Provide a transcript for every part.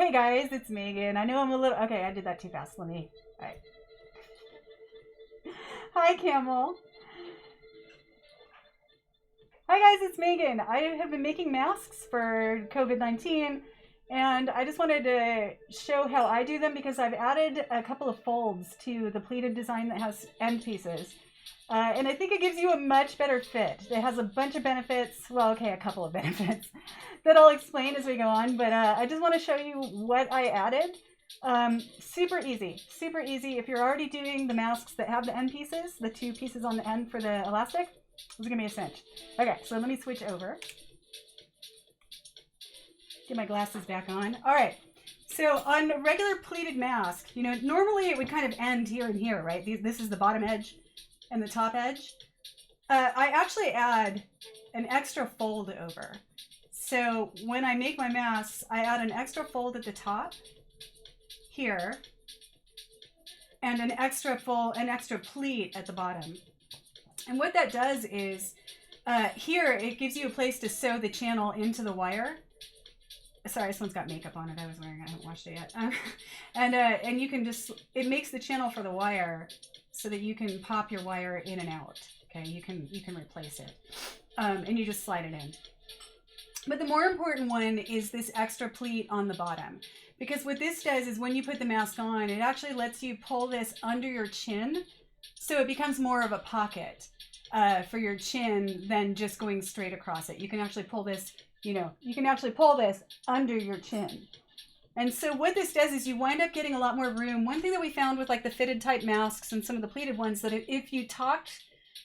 Hi guys, it's Megan. I know I'm a little, okay, I did that too fast. Let me, all right. Hi Camel. Hi guys, it's Megan. I have been making masks for COVID-19 and I just wanted to show how I do them because I've added a couple of folds to the pleated design that has end pieces. And I think it gives you a much better fit. It has a bunch of benefits, well, okay, a couple of benefits that I'll explain as we go on, but I just want to show you what I added. Super easy, super easy. If you're already doing the masks that have the end pieces, the two pieces on the end for the elastic, this is gonna be a cinch. Okay, so let me switch over. Get my glasses back on. All right, so on a regular pleated mask, you know, normally it would kind of end here and here, right? This is the bottom edge and the top edge. I actually add an extra fold over. So when I make my masks, I add an extra fold at the top here and an extra pleat at the bottom. And what that does is here it gives you a place to sew the channel into the wire. Sorry, this one's got makeup on it. I was wearing it. I haven't washed it yet. And you can just, it makes the channel for the wire so that you can pop your wire in and out. Okay, you can replace it. And you just slide it in. But the more important one is this extra pleat on the bottom. Because what this does is when you put the mask on, it actually lets you pull this under your chin. So it becomes more of a pocket for your chin than just going straight across it. You can actually pull this, you know, you can actually pull this under your chin. And so what this does is you wind up getting a lot more room. One thing that we found with like the fitted type masks and some of the pleated ones, that if you talked,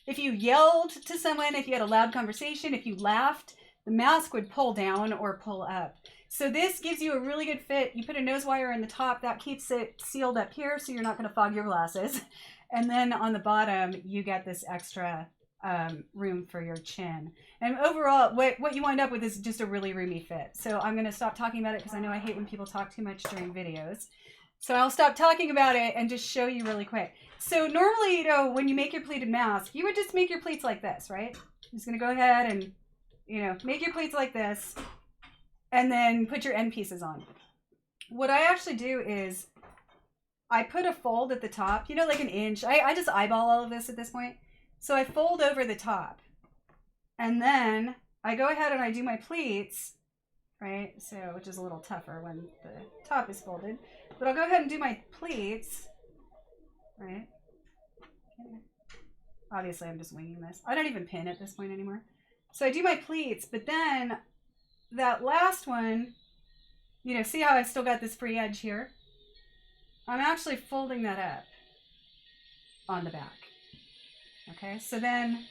if you yelled to someone, if you had a loud conversation, if you laughed, the mask would pull down or pull up. So this gives you a really good fit. You put a nose wire in the top, that keeps it sealed up here so you're not going to fog your glasses. And then on the bottom, you get this extra room for your chin. And overall, what you wind up with is just a really roomy fit. So I'm going to stop talking about it because I know I hate when people talk too much during videos. So I'll stop talking about it and just show you really quick. So normally, you know, when you make your pleated mask, you would just make your pleats like this, right? I'm just going to go ahead and, you know, make your pleats like this and then put your end pieces on. What I actually do is I put a fold at the top, you know, like an inch. I just eyeball all of this at this point. So I fold over the top and then I go ahead and I do my pleats, right? So, which is a little tougher when the top is folded, but I'll go ahead and do my pleats, right? Okay. Obviously I'm just winging this. I don't even pin at this point anymore. So I do my pleats, but then that last one, you know, see how I still got this free edge here? I'm actually folding that up on the back. Okay, so then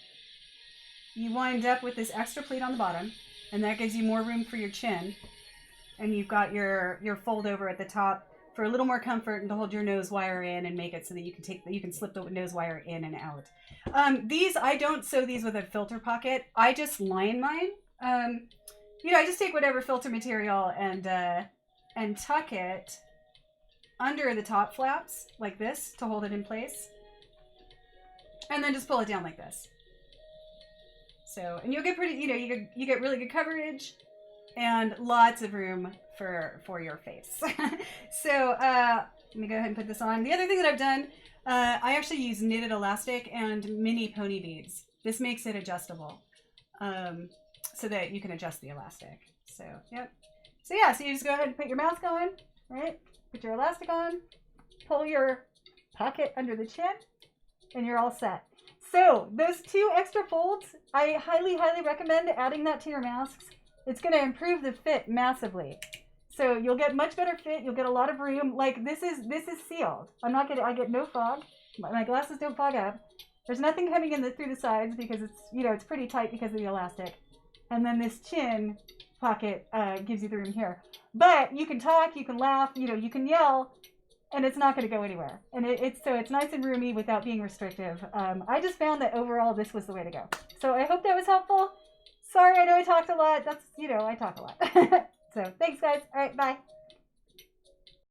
you wind up with this extra pleat on the bottom, and that gives you more room for your chin. And you've got your fold over at the top for a little more comfort and to hold your nose wire in and make it so that you can slip the nose wire in and out. These, I don't sew these with a filter pocket. I just line mine. You know, I just take whatever filter material and tuck it under the top flaps like this to hold it in place. And then just pull it down like this. So, and you'll get pretty, you know, you get really good coverage and lots of room for your face. So, let me go ahead and put this on. The other thing that I've done, I actually use knitted elastic and mini pony beads. This makes it adjustable, so that you can adjust the elastic. So, yep. So yeah, so you just go ahead and put your mask on, right? Put your elastic on, pull your pocket under the chin, and you're all set. So those two extra folds, I highly, highly recommend adding that to your masks. It's going to improve the fit massively. So you'll get much better fit. You'll get a lot of room. Like this is sealed. I get no fog. My glasses don't fog up. There's nothing coming in through the sides because it's, you know, it's pretty tight because of the elastic. And then this chin pocket gives you the room here. But you can talk, you can laugh, you know, you can yell, and it's not going to go anywhere. And it's nice and roomy without being restrictive. I just found that overall this was the way to go. So I hope that was helpful. Sorry, I know I talked a lot. That's, you know, I talk a lot. So thanks, guys. All right, bye.